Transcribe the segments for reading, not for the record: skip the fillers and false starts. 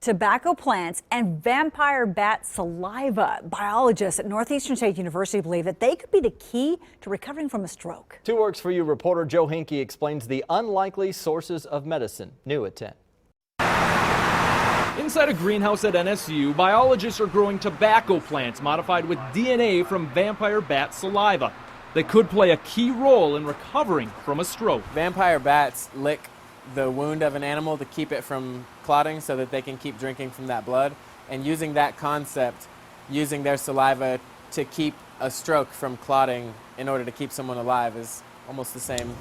Tobacco plants and vampire bat saliva. Biologists at Northeastern State University believe that they could be the key to recovering from a stroke. 2 Works for You reporter Joe Hinkey explains the unlikely sources of medicine. New at 10. Inside a greenhouse at NSU, biologists are growing tobacco plants modified with DNA from vampire bat saliva. They could play a key role in recovering from a stroke. Vampire bats lick the wound of an animal to keep it from clotting so that they can keep drinking from that blood. And using that concept, using their saliva to keep a stroke from clotting in order to keep someone alive is almost the same.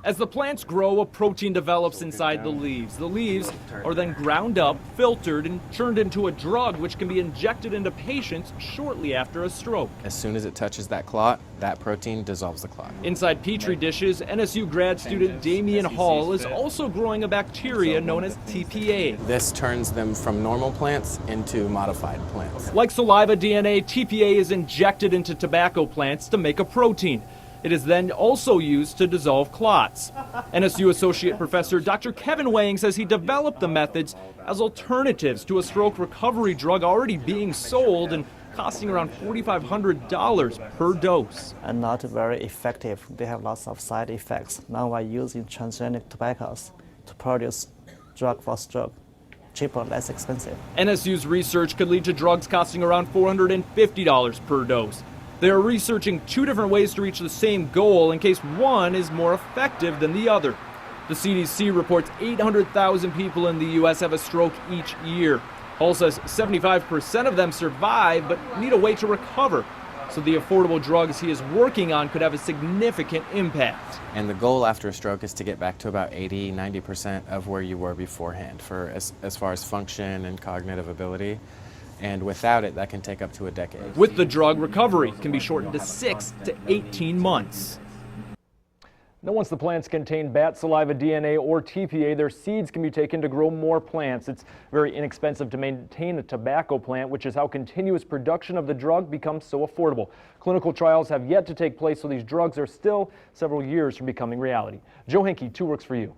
As the plants grow, a protein develops inside the leaves. The leaves are then ground up, filtered, and turned into a drug which can be injected into patients shortly after a stroke. As soon as it touches that clot, that protein dissolves the clot. Inside petri dishes, NSU grad student Damian Hall is also growing a bacteria known as TPA. This turns them from normal plants into modified plants. Like saliva DNA, TPA is injected into tobacco plants to make a protein. It is then also used to dissolve clots. NSU Associate Professor Dr. Kevin Wang says he developed the methods as alternatives to a stroke recovery drug already being sold and costing around $4,500 per dose. And not very effective. They have lots of side effects. Now we're using transgenic tobaccos to produce drug for stroke. Cheaper, less expensive. NSU's research could lead to drugs costing around $450 per dose. They are researching 2 different ways to reach the same goal in case one is more effective than the other. The CDC reports 800,000 people in the U.S. have a stroke each year. Hall says 75% of them survive but need a way to recover. So the affordable drugs he is working on could have a significant impact. And the goal after a stroke is to get back to about 80–90% of where you were beforehand for as far as function and cognitive ability. And without it, that can take up to a decade. With the drug, recovery can be shortened to 6 to 18 months. Now, once the plants contain bat saliva DNA or TPA, their seeds can be taken to grow more plants. It's very inexpensive to maintain a tobacco plant, which is how continuous production of the drug becomes so affordable. Clinical trials have yet to take place, so these drugs are still several years from becoming reality. Joe Hinkey, 2 Works for You.